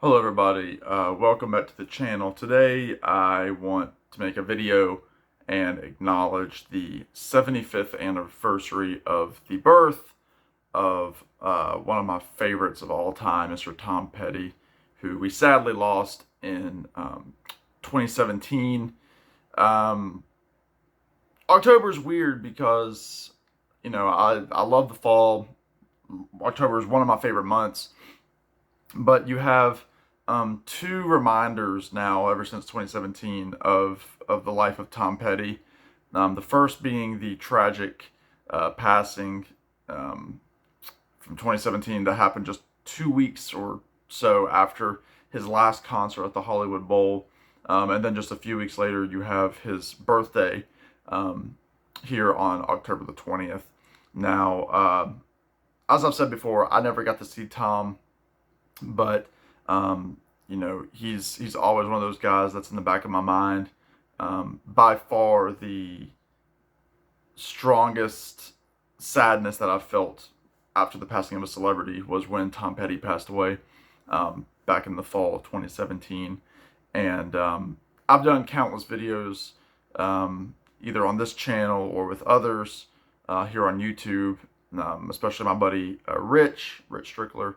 Hello everybody, welcome back to the channel. Today I want to make a video and acknowledge the 75th anniversary of the birth of one of my favorites of all time, Mr. Tom Petty, who we sadly lost in 2017. Um, October is weird because, I love the fall. October is one of my favorite months. But you have two reminders now, ever since 2017, of the life of Tom Petty. The first being the tragic passing um, from 2017 that happened just 2 weeks or so after his last concert at the Hollywood Bowl. And then just a few weeks later, you have his birthday um, here on October the 20th. Now, as I've said before, I never got to see Tom, but he's always one of those guys that's in the back of my mind. By far, the strongest sadness that I felt after the passing of a celebrity was when Tom Petty passed away back in the fall of 2017. And I've done countless videos, either on this channel or with others here on YouTube, especially my buddy Rich Strickler.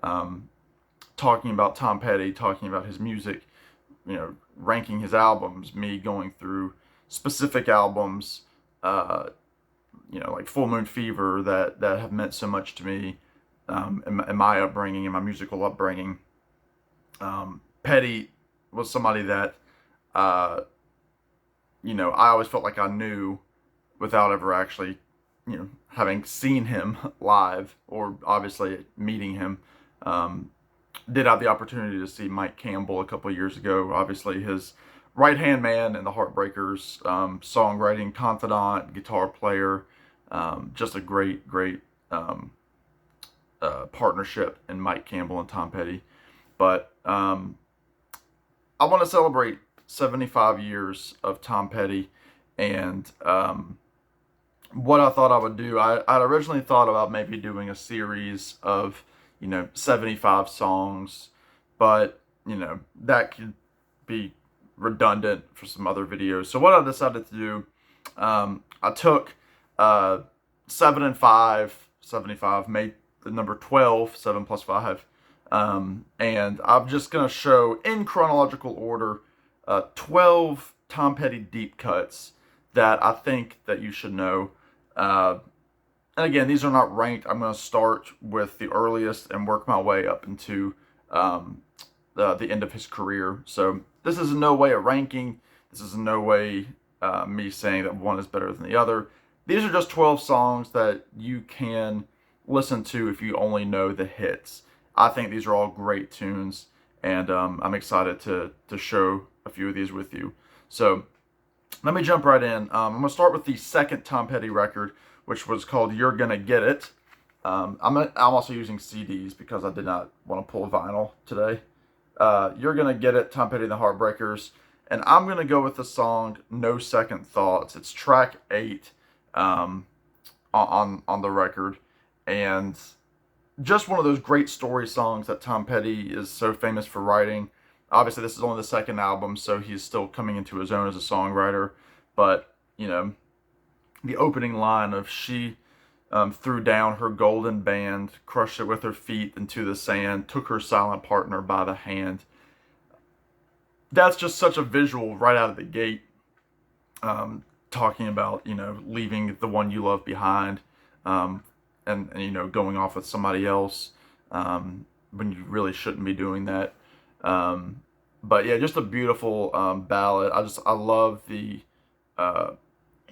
Um, Talking about Tom Petty, talking about his music, ranking his albums, me going through specific albums, uh, like Full Moon Fever that have meant so much to me in my upbringing, in my musical upbringing. Petty was somebody that, uh, I always felt like I knew without ever actually, having seen him live or obviously meeting him. Um, did have the opportunity to see Mike Campbell a couple of years ago. Obviously, his right hand man in the Heartbreakers, songwriting confidant, guitar player, just a great partnership in Mike Campbell and Tom Petty. But I want to celebrate 75 years of Tom Petty, and what I thought I would do. I'd originally thought about maybe doing a series of 75 songs, but that could be redundant for some other videos. So what I decided to do, I took 7 and 5, 75, made the number 12, 7 plus 5, and I'm just going to show in chronological order 12 Tom Petty deep cuts that I think that you should know. Uh, and again, these are not ranked. I'm going to start with the earliest and work my way up into the end of his career. So this is in no way a ranking. This is in no way me saying that one is better than the other. These are just 12 songs that you can listen to if you only know the hits. I think these are all great tunes, and I'm excited to show a few of these with you. So let me jump right in. I'm going to start with the second Tom Petty record, which was called You're Gonna Get It. I'm also using CDs because I did not want to pull vinyl today. You're Gonna Get It, Tom Petty and the Heartbreakers. And I'm going to go with the song No Second Thoughts. It's track 8 on the record. And just one of those great story songs that Tom Petty is so famous for writing. Obviously, this is only the second album, so he's still coming into his own as a songwriter. But, the opening line of she threw down her golden band, crushed it with her feet into the sand, took her silent partner by the hand. That's just such a visual right out of the gate, talking about, leaving the one you love behind, um, and going off with somebody else when you really shouldn't be doing that. Um, but yeah, just a beautiful ballad. I love uh,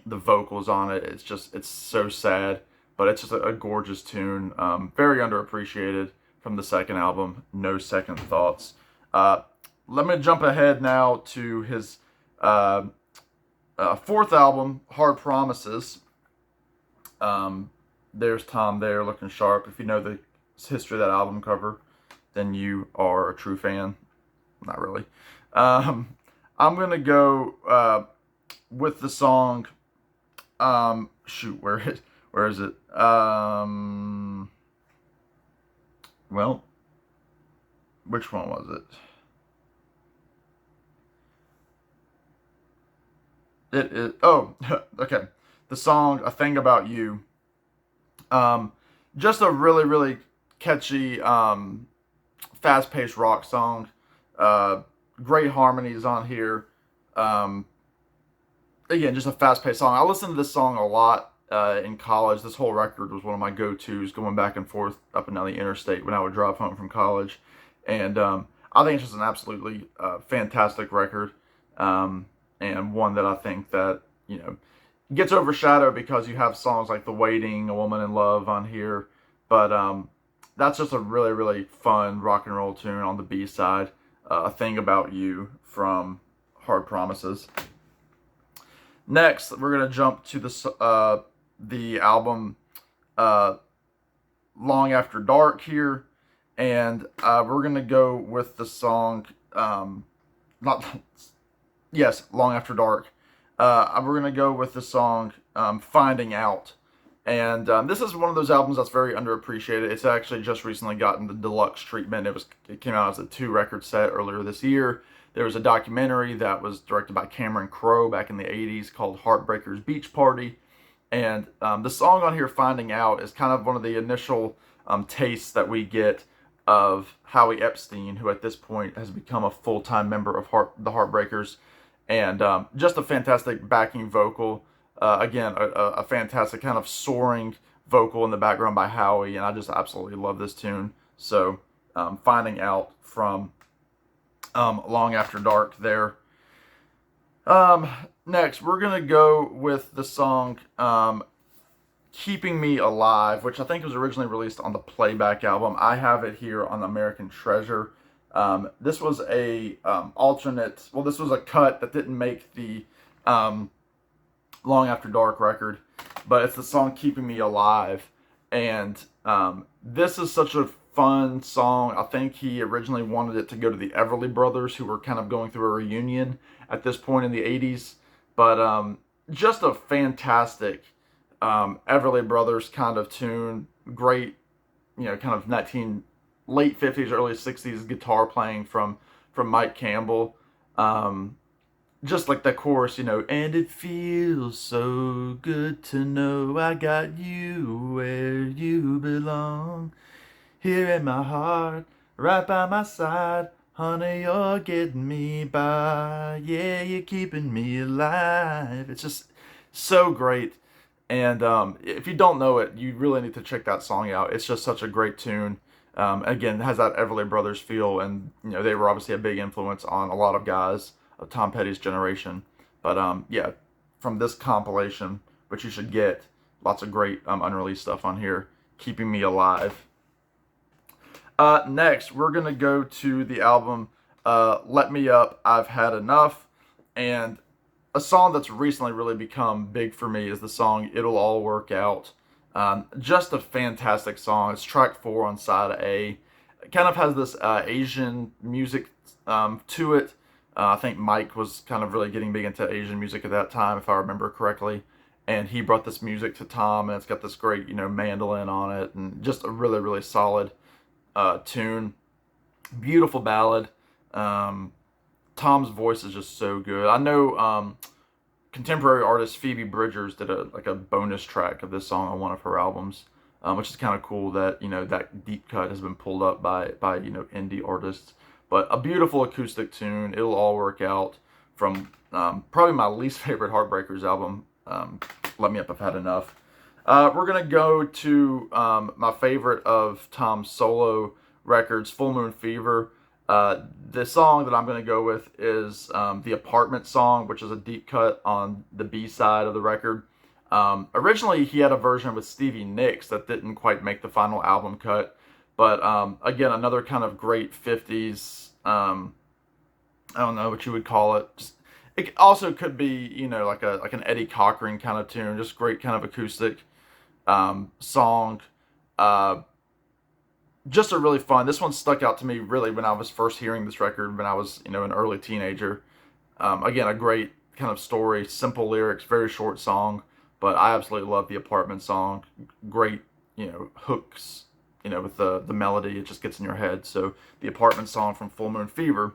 the vocals on it. It's so sad, but it's just a gorgeous tune. Very underappreciated from the second album, No Second Thoughts. Uh, Let me jump ahead now to his uh, fourth album, Hard Promises. Um, there's Tom there looking sharp. If you know the history of that album cover, then you are a true fan. Not really. Um, I'm gonna go with the song. Shoot, where is it? Well, which one was it? It is, oh, okay. The song "A Thing About You." Um, just a really, really catchy, fast-paced rock song. Uh, Great harmonies on here. Um, Again, just a fast-paced song. I listened to this song a lot in college. This whole record was one of my go-tos, going back and forth up and down the interstate when I would drive home from college. And I think it's just an absolutely fantastic record, um, and one that I think that gets overshadowed because you have songs like "The Waiting," "A Woman in Love" on here, but that's just a really, really fun rock and roll tune on the B side. "A Thing About You" from Hard Promises. Next, we're gonna jump to the album uh, "Long After Dark" here, and we're gonna go with the song not yes, "Long After Dark." We're gonna go with the song "Finding Out." And this is one of those albums that's very underappreciated. It's actually just recently gotten the deluxe treatment. It came out as a 2 record set earlier this year. There was a documentary that was directed by Cameron Crowe back in the 80s called Heartbreakers Beach Party. And the song on here, "Finding Out," is kind of one of the initial tastes that we get of Howie Epstein, who at this point has become a full-time member of the Heartbreakers. And just a fantastic backing vocal. Again, a fantastic kind of soaring vocal in the background by Howie, and I just absolutely love this tune. So, "Finding Out" from "Long After Dark" there. Next, we're gonna go with the song "Keeping Me Alive," which I think was originally released on the Playback album. I have it here on American Treasure. This was a alternate. Well, this was a cut that didn't make the "Long After Dark" record, but it's the song "Keeping Me Alive," and this is such a fun song. I think he originally wanted it to go to the Everly Brothers, who were kind of going through a reunion at this point in the 80s, but just a fantastic Everly Brothers kind of tune. Great, kind of late 50s, early 60s guitar playing from Mike Campbell. Just like the chorus, and it feels so good to know I got you where you belong. Here in my heart, right by my side. Honey, you're getting me by. Yeah, you're keeping me alive. It's just so great. And if you don't know it, you really need to check that song out. It's just such a great tune. Again, it has that Everly Brothers feel, and they were obviously a big influence on a lot of guys of Tom Petty's generation. But yeah, from this compilation, which you should get, lots of great unreleased stuff on here. "Keeping Me Alive." Next, we're gonna go to the album "Let Me Up, I've Had Enough," and a song that's recently really become big for me is the song "It'll All Work Out." Just a fantastic song. It's track 4 on side A. It kind of has this Asian music to it. I think Mike was kind of really getting big into Asian music at that time, if I remember correctly. And he brought this music to Tom, and it's got this great, mandolin on it, and just a really, really solid tune. Beautiful ballad. Tom's voice is just so good. I know contemporary artist Phoebe Bridgers did a bonus track of this song on one of her albums, which is kind of cool that that deep cut has been pulled up by indie artists. But a beautiful acoustic tune. "It'll All Work Out" from probably my least favorite Heartbreakers album. "Let Me Up, I've Had Enough." We're gonna go to my favorite of Tom's solo records, "Full Moon Fever." The song that I'm going to go with is the "Apartment" song, which is a deep cut on the B side of the record. Originally, he had a version with Stevie Nicks that didn't quite make the final album cut. But again, another kind of great 50s, I don't know what you would call it. It also could be, like an Eddie Cochran kind of tune, just great kind of acoustic song. Just a really fun. This one stuck out to me really when I was first hearing this record when I was an early teenager. Again, a great kind of story, simple lyrics, very short song, but I absolutely love the "Apartment" song. Great hooks, with the melody, it just gets in your head. So the Apartment song from Full Moon Fever.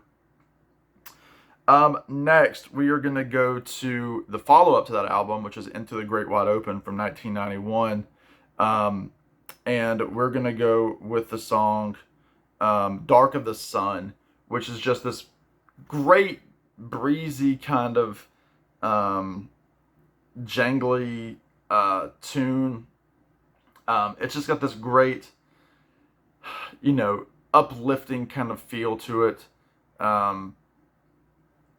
Next, we are going to go to the follow-up to that album, which is Into the Great Wide Open from 1991. And we're going to go with the song Dark of the Sun, which is just this great, breezy kind of jangly tune. It's just got this great, uplifting kind of feel to it.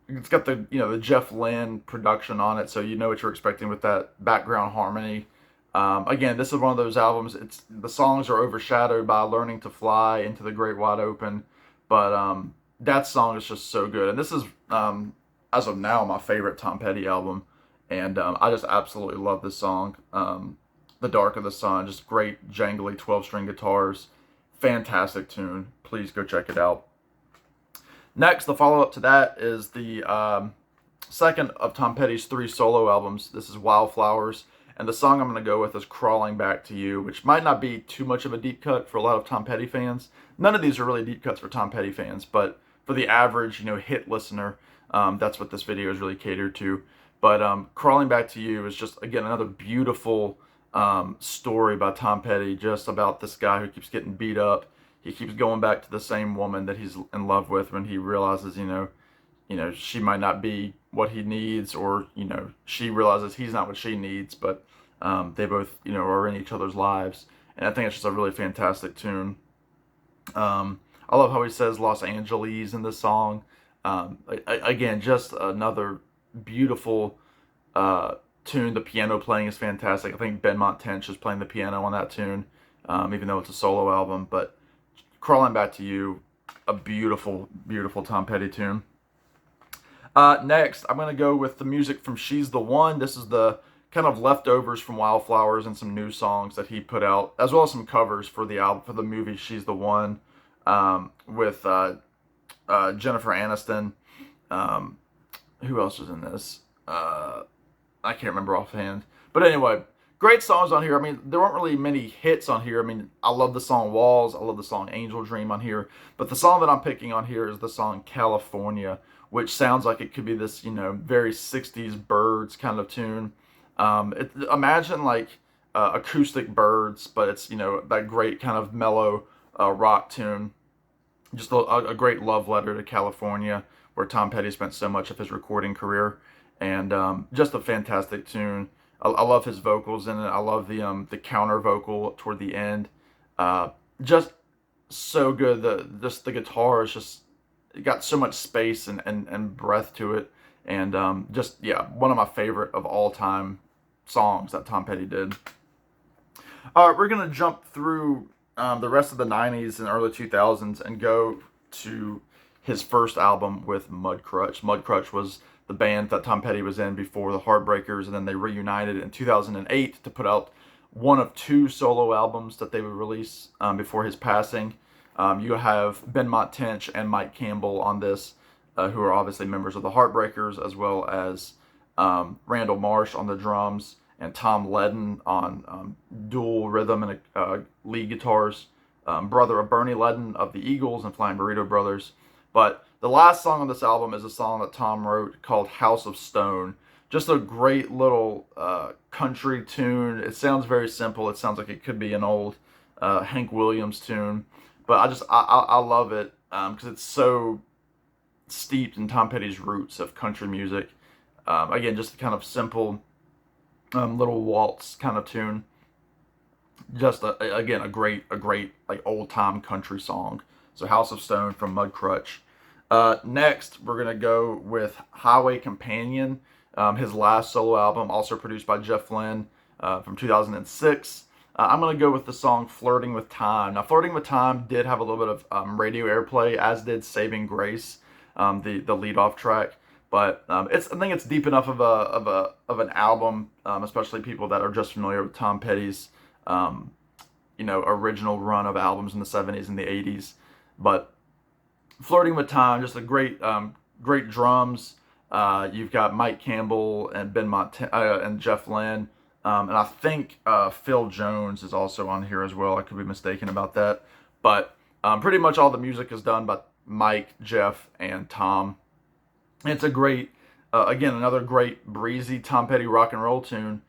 It's got the Jeff Lynne production on it, so you know what you're expecting with that background harmony. Again, this is one of those albums. The songs are overshadowed by Learning to Fly, Into the Great Wide Open, but that song is just so good. And this is, as of now, my favorite Tom Petty album, and I just absolutely love this song. The Dark of the Sun, just great jangly 12-string guitars, fantastic tune. Please go check it out. Next, the follow-up to that is the second of Tom Petty's 3 solo albums. This is Wildflowers, and the song I'm going to go with is Crawling Back to You, which might not be too much of a deep cut for a lot of Tom Petty fans. None of these are really deep cuts for Tom Petty fans, but for the average, hit listener, that's what this video is really catered to. But Crawling Back to You is just, again, another beautiful story by Tom Petty, just about this guy who keeps getting beat up. He keeps going back to the same woman that he's in love with when he realizes, she might not be what he needs, or, she realizes he's not what she needs, but they both, are in each other's lives. And I think it's just a really fantastic tune. I love how he says Los Angeles in this song. Again, just another beautiful tune. The piano playing is fantastic. I think Benmont Tench is playing the piano on that tune, even though it's a solo album. But Crawling Back to You, a beautiful, beautiful Tom Petty tune. Next, I'm going to go with the music from She's the One. This is the kind of leftovers from Wildflowers and some new songs that he put out, as well as some covers for the album, for the movie She's the One, with Jennifer Aniston. Who else was in this? I can't remember offhand. But anyway, great songs on here. I mean, there weren't really many hits on here. I mean, I love the song Walls. I love the song Angel Dream on here. But the song that I'm picking on here is the song California, which sounds like it could be this, very 60s Birds kind of tune. Imagine like acoustic Birds, but it's, that great kind of mellow rock tune. Just a great love letter to California, where Tom Petty spent so much of his recording career. And just a fantastic tune. I love his vocals in it. I love the counter vocal toward the end. Just so good. The guitar is just, it got so much space and breath to it. And one of my favorite of all time songs that Tom Petty did. All right, we're gonna jump through the rest of the 90s and early 2000s and go to his first album with Mudcrutch. Mudcrutch was the band that Tom Petty was in before the Heartbreakers, and then they reunited in 2008 to put out one of 2 solo albums that they would release before his passing. You have Benmont Tench and Mike Campbell on this, who are obviously members of the Heartbreakers, as well as Randall Marsh on the drums, and Tom Ledden on dual rhythm and lead guitars, brother of Bernie Ledden of the Eagles and Flying Burrito Brothers. But the last song on this album is a song that Tom wrote called House of Stone. Just a great little country tune. It sounds very simple. It sounds like it could be an old Hank Williams tune. But I love it because it's so steeped in Tom Petty's roots of country music. Again, just a kind of simple little waltz kind of tune. Just again a great like old time country song. So House of Stone from Mudcrutch. Next, we're gonna go with Highway Companion, his last solo album, also produced by Jeff Lynne, from 2006. I'm gonna go with the song Flirting with Time. Now, Flirting with Time did have a little bit of radio airplay, as did Saving Grace, the lead-off track. But I think it's deep enough of an album, especially people that are just familiar with Tom Petty's original run of albums in the 70s and the 80s. But Flirting with Time, just a great drums. You've got Mike Campbell and and Jeff Lynne And I think Phil Jones is also on here as well. I could be mistaken about that. But pretty much all the music is done by Mike, Jeff, and Tom. And it's a great, again, another great breezy Tom Petty rock and roll tune.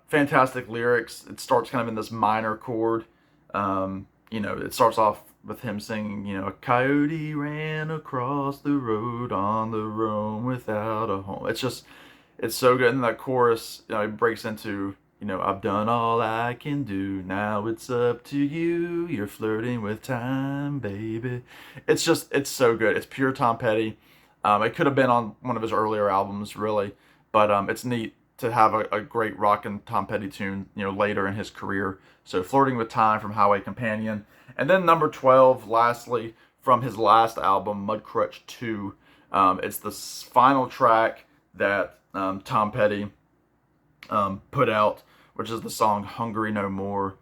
Fantastic lyrics. It starts kind of in this minor chord. It starts off with him singing, a coyote ran across the road on the roam without a home. It's so good. And that chorus, it breaks into, I've done all I can do. Now it's up to you. You're flirting with time, baby. It's so good. It's pure Tom Petty. It could have been on one of his earlier albums, really, but it's neat to have a great rockin' Tom Petty tune, later in his career. So, Flirting with Time from Highway Companion. And then number 12, lastly, from his last album, Mudcrutch 2. It's the final track that Tom Petty put out, which is the song Hungry No More.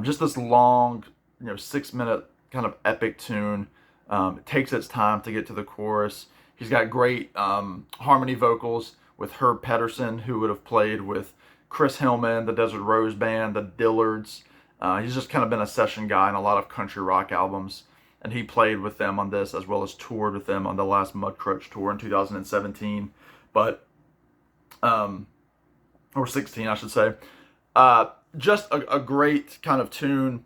Just this long, 6-minute kind of epic tune. It takes its time to get to the chorus. He's got great harmony vocals with Herb Pedersen, who would have played with Chris Hillman, the Desert Rose Band, the Dillards. He's just kind of been a session guy in a lot of country rock albums, and he played with them on this as well as toured with them on the last Mudcrutch tour in 2017, or 16, I should say. Just a great kind of tune.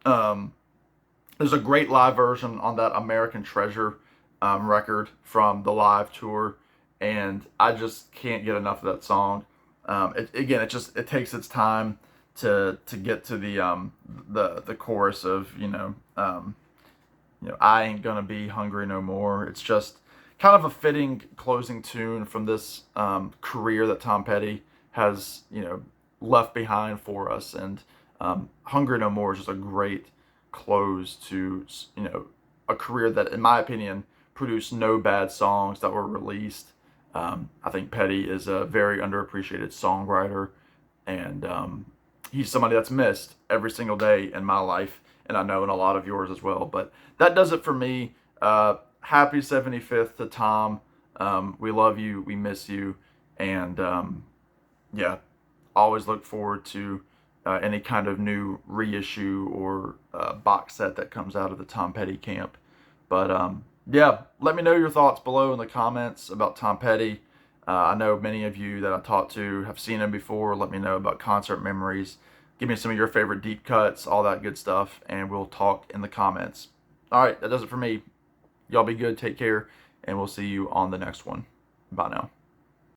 There's a great live version on that American Treasure record from the live tour, and I just can't get enough of that song. It takes its time to get to the chorus of I ain't gonna be hungry no more. It's just kind of a fitting closing tune from this career that Tom Petty has left behind for us, and Hungry No More is just a great close to a career that, in my opinion, produced no bad songs that were released. I think Petty is a very underappreciated songwriter, and he's somebody that's missed every single day in my life, and I know in a lot of yours as well. But that does it for me. Happy 75th to Tom. We love you, we miss you, and always look forward to any kind of new reissue or box set that comes out of the Tom Petty camp. But let me know your thoughts below in the comments about Tom Petty. I know many of you that I talked to have seen him before. Let me know about concert memories. Give me some of your favorite deep cuts, all that good stuff, and we'll talk in the comments. All right, that does it for me. Y'all be good, take care, and we'll see you on the next one. Bye now.